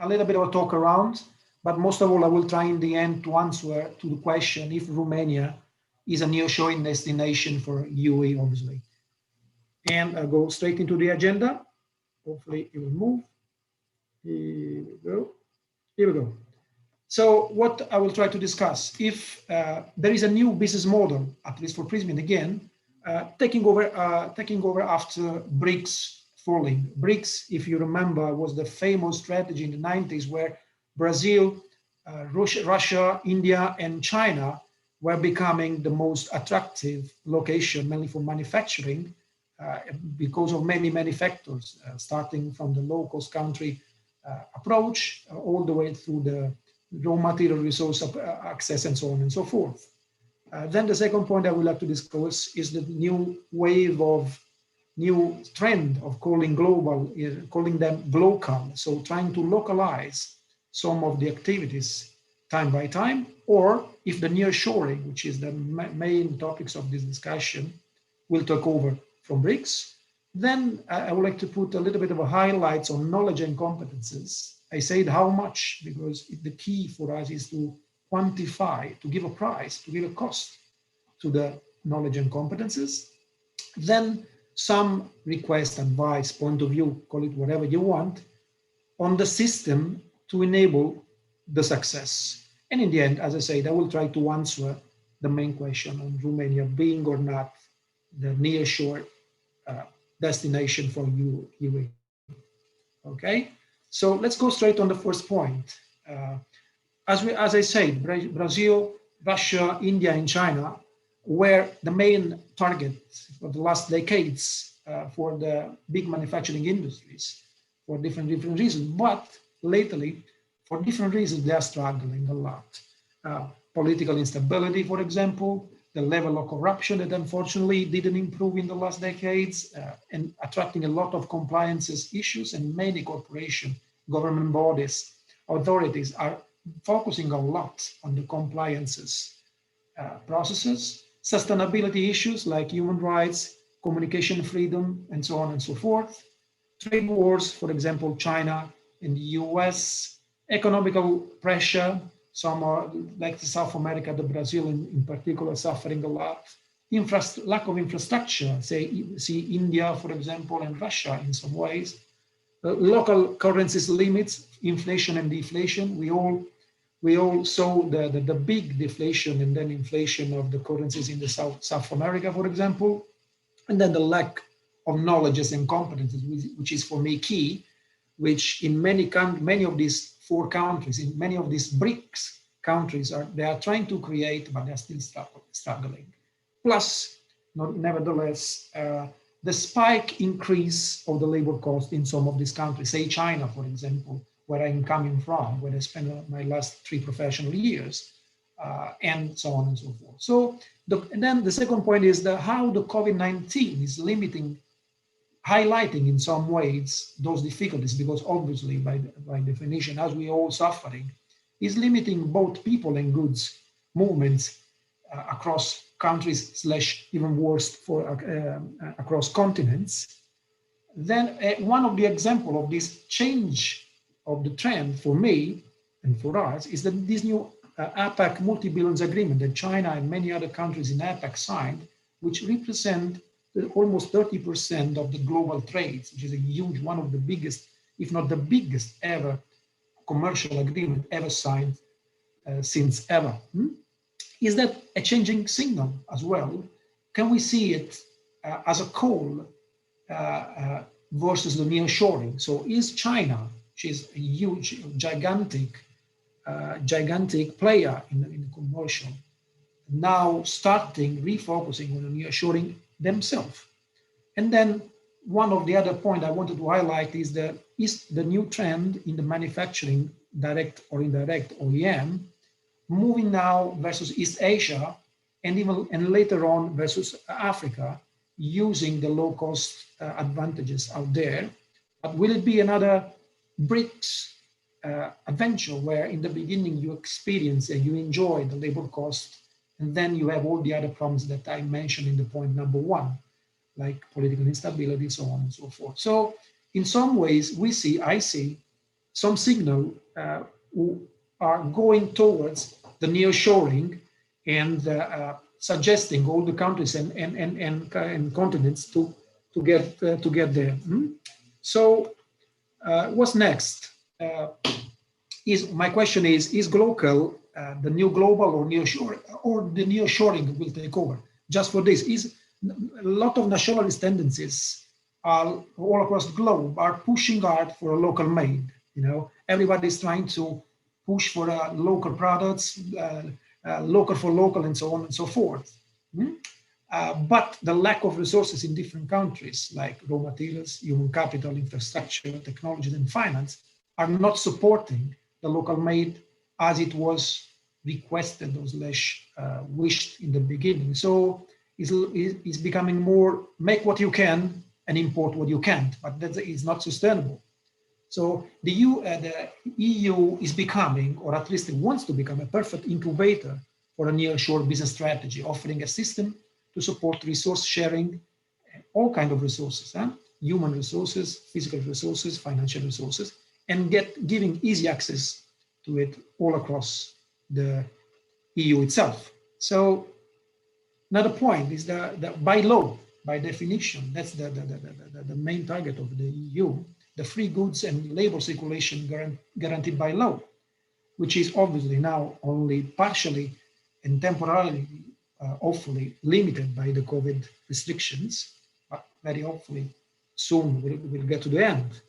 a little bit of a talk around, but most of all, I will try in the end to answer to the question if Romania is a nearshoring destination for UAE, obviously. And I'll go straight into the agenda. Hopefully it will move. Here we go. Here we go. So what I will try to discuss, if there is a new business model, at least for Prysmian again, taking over after BRICS falling. BRICS, if you remember, was the famous strategy in the 90s where Brazil, Russia, India, and China were becoming the most attractive location, mainly for manufacturing, because of many factors, starting from the low-cost country approach all the way through the raw material resource access and so on and so forth. Then the second point I would like to discuss is the new wave of new trend of calling global, calling them local. So trying to localize some of the activities time by time, or if the nearshoring, which is the main topics of this discussion, will take over from BRICS, then I would like to put a little bit of a highlights on knowledge and competences. I said how much, because the key for us is to quantify, to give a price, to give a cost to the knowledge and competences. Then some request, advice, point of view, call it whatever you want, on the system to enable the success. And in the end, as I said, I will try to answer the main question on Romania being or not the nearshore destination for UAE. Okay, so let's go straight on the first point. As I said, Brazil, Russia, India, and China were the main targets for the last decades for the big manufacturing industries for different reasons. But lately, for different reasons, they are struggling a lot. Political instability, for example, the level of corruption that unfortunately didn't improve in the last decades, and attracting a lot of compliances issues, and many corporation, government bodies, authorities are focusing a lot on the compliances processes, sustainability issues like human rights, communication freedom, and so on and so forth. Trade wars, for example, China and the US, economical pressure, some are like South America, the Brazil in particular, suffering a lot. Lack of infrastructure, see India, for example, and Russia in some ways. Local currencies limits, inflation and deflation. We all saw the big deflation and then inflation of the currencies in the South America, for example. And then the lack of knowledge and competences, which is for me key, which in many of these 4 countries, in many of these BRICS countries, they are trying to create, but they're still struggling. Plus, nevertheless, the spike increase of the labor cost in some of these countries, say China, for example, where I'm coming from, where I spent my last 3 professional years, and so on and so forth. So, and then the second point is how the COVID-19 is highlighting in some ways those difficulties, because obviously by definition, as we all suffering, is limiting both people and goods movements across countries / even worse for across continents. Then one of the example of this change of the trend for me and for us is that this new APEC multi-billions agreement that China and many other countries in APEC signed, which represent almost 30% of the global trades, which is a huge, one of the biggest, if not the biggest ever commercial agreement ever signed since ever. Is that a changing signal as well? Can we see it as a call versus the nearshoring? So is China, which is a huge, gigantic player in the commercial, now starting refocusing on the nearshoring themselves? And then one of the other points I wanted to highlight is the new trend in the manufacturing, direct or indirect OEM, moving now versus East Asia, and later on versus Africa, using the low-cost advantages out there. But will it be another BRICS adventure where in the beginning you experience and you enjoy the labor cost, and then you have all the other problems that I mentioned in the point number 1, like political instability, so on and so forth. So in some ways I see some signal who are going towards the nearshoring and suggesting all the countries and continents to get there. So what's next? My question is global the new global or nearshoring, or the nearshoring will take over? Just for this, is a lot of nationalist tendencies are all across the globe are pushing hard for a local made. You know, everybody's trying to push for local products, local for local, and so on and so forth. But the lack of resources in different countries, like raw materials, human capital, infrastructure, technology, and finance, are not supporting the local made as it was requested or wished in the beginning. So it's becoming more make what you can and import what you can't, but that is not sustainable. So the EU is becoming, or at least it wants to become, a perfect incubator for a nearshore business strategy, offering a system to support resource sharing, all kinds of resources, human resources, physical resources, financial resources, and giving easy access to it all across the EU itself. So another point is that by law, by definition, that's the main target of the EU, the free goods and labor circulation guaranteed by law, which is obviously now only partially and temporarily, hopefully, limited by the COVID restrictions, but very hopefully soon we'll get to the end.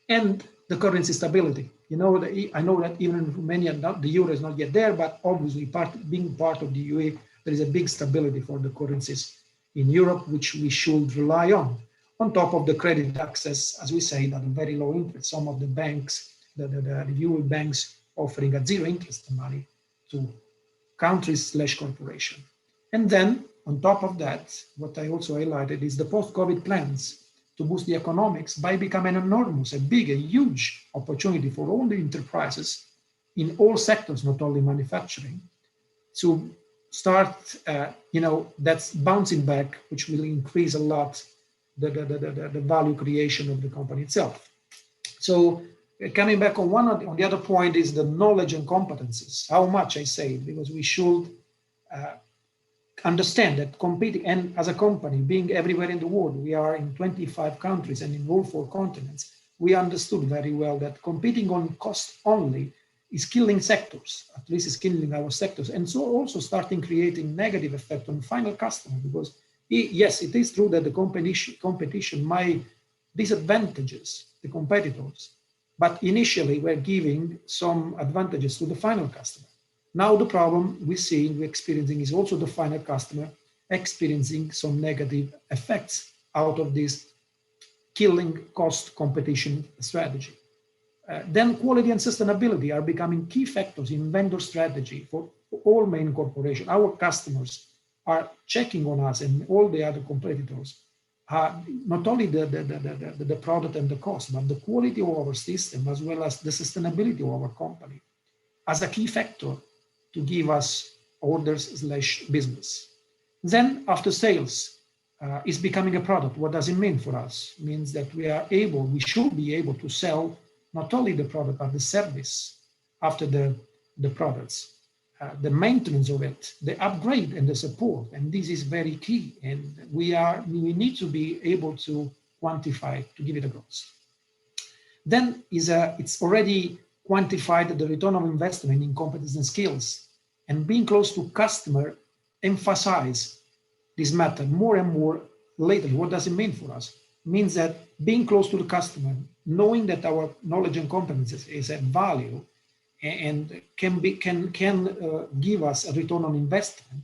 And the currency stability. You know, I know that even in Romania, the euro is not yet there, but obviously being part of the UE, there is a big stability for the currencies in Europe, which we should rely on top of the credit access, as we say, at a very low interest. Some of the banks, the EU banks offering at zero interest money to countries/corporation. And then on top of that, what I also highlighted is the post-COVID plans to boost the economics by becoming enormous, a huge opportunity for all the enterprises in all sectors, not only manufacturing, to start, that's bouncing back, which will increase a lot the value creation of the company itself. So coming back on the other point is the knowledge and competencies. How much I say, because we should understand that competing, and as a company being everywhere in the world, we are in 25 countries and in all 4 continents, we understood very well that competing on cost only is killing sectors, at least it's killing our sectors, and so also starting creating negative effect on final customer, because yes, it is true that the competition might disadvantages the competitors, but initially we're giving some advantages to the final customer. Now the problem we're experiencing is also the final customer experiencing some negative effects out of this killing cost competition strategy. Then quality and sustainability are becoming key factors in vendor strategy for all main corporations. Our customers are checking on us and all the other competitors, not only the product and the cost, but the quality of our system as well as the sustainability of our company as a key factor to give us orders/business. Then after sales is becoming a product. What does it mean for us? It means that we should be able to sell not only the product, but the service after the products, the maintenance of it, the upgrade and the support. And this is very key. And we need to be able to quantify, to give it a growth. Then it's already quantified the return on investment in competence and skills, and being close to customer emphasize this matter more and more lately. What does it mean for us? It means that being close to the customer, knowing that our knowledge and competence is a value and can give us a return on investment,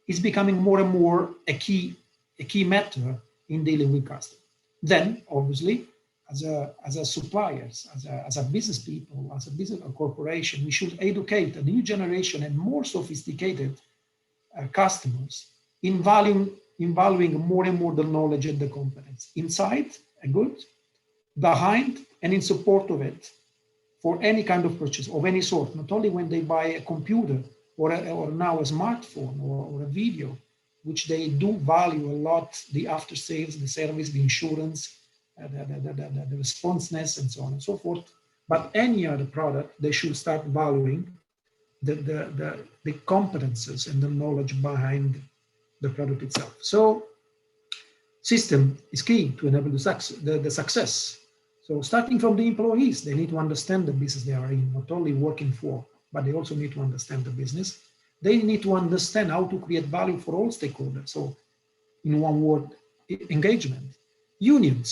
is becoming more and more a key matter in dealing with customers. Then obviously, as a suppliers, as a business people, as a business corporation, we should educate a new generation and more sophisticated customers in valuing more and more the knowledge and the competence inside a good, behind, and in support of it for any kind of purchase of any sort, not only when they buy a computer or now a smartphone or a video, which they do value a lot, the after sales, the service, the insurance, the responsiveness, and so on and so forth. but any other product, they should start valuing the competences and the knowledge behind the product itself. So system is key to enable the success. So starting from the employees, they need to understand the business they are in, not only working for, but they also need to understand the business. They need to understand how to create value for all stakeholders. So in one word, engagement. Unions,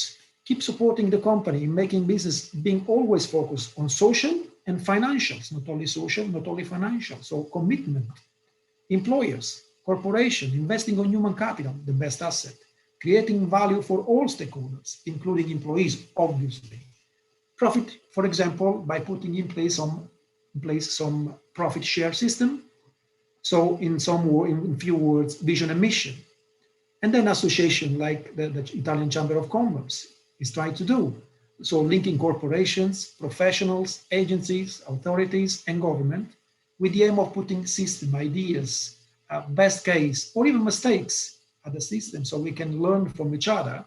keep supporting the company in making business being always focused on social and financials, not only social, not only financial. So commitment. Employers, corporation, investing on human capital, the best asset. Creating value for all stakeholders, including employees, obviously. Profit, for example, by putting in place some profit share system. So in few words, vision and mission. And then association like the Italian Chamber of Commerce is trying to do. So linking corporations, professionals, agencies, authorities, and government with the aim of putting system ideas, best case, or even mistakes at the system so we can learn from each other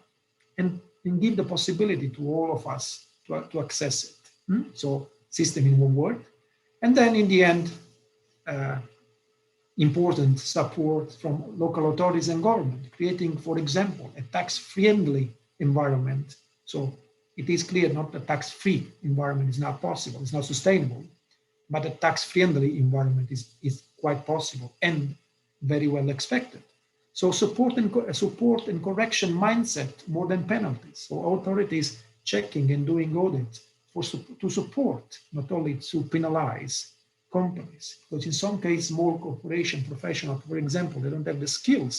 and give the possibility to all of us to access it. So system in one word. And then in the end, important support from local authorities and government, creating, for example, a tax-friendly environment. So it is clear not a tax-free environment is not possible, it's not sustainable, but a tax-friendly environment is quite possible and very well expected. So support and correction mindset more than penalties. So authorities checking and doing audits to support, not only to penalize companies, because in some cases, small corporation professionals, for example, they don't have the skills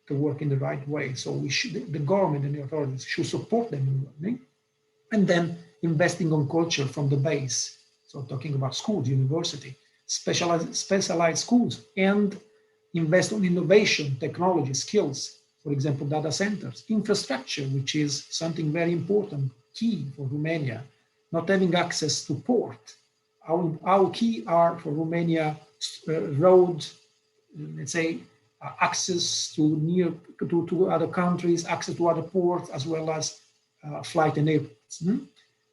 to work in the right way. So the government and the authorities should support them in learning, and then investing on culture from the base. So talking about schools, university, specialized schools, and invest on innovation, technology, skills, for example, data centers, infrastructure, which is something very important, key for Romania, not having access to port. How key are for Romania road, let's say, access to other countries, access to other ports, as well as flight and airports.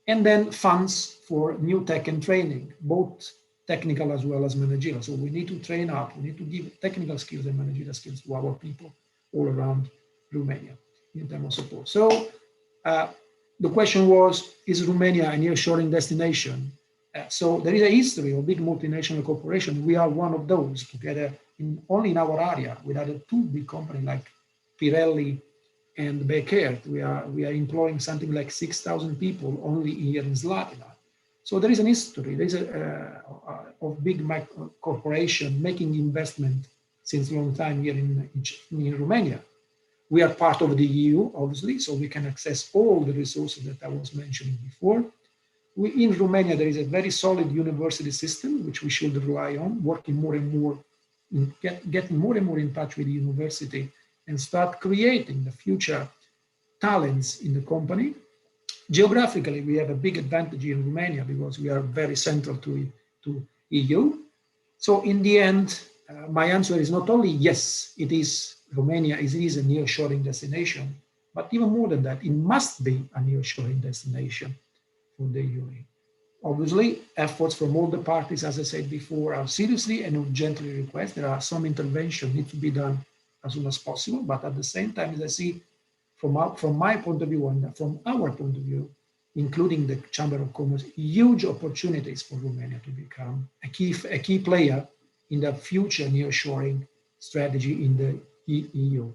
And then funds for new tech and training, both technical as well as managerial. So we need to train up, we need to give technical skills and managerial skills to our people all around Romania in terms of support. So the question was, is Romania a nearshoring destination? So there is a history of big multinational corporations. We are one of those together only in our area with other two big companies like Pirelli and Beckert. We are employing something like 6,000 people only here in Slatina. So there is an history. There is of big corporation making investment since a long time here in Romania. We are part of the EU, obviously, so we can access all the resources that I was mentioning before. In Romania, there is a very solid university system, which we should rely on, working more and more, getting more and more in touch with the university and start creating the future talents in the company. Geographically, we have a big advantage in Romania because we are very central to EU. So in the end, my answer is not only yes, Romania is a nearshoring destination, but even more than that, it must be a nearshoring destination for the UAE. Obviously, efforts from all the parties, as I said before, are seriously and urgently requested. There are some intervention need to be done as soon as possible, but at the same time, as I see from my point of view and from our point of view, including the Chamber of Commerce, huge opportunities for Romania to become a key player in the future nearshoring strategy in the EU.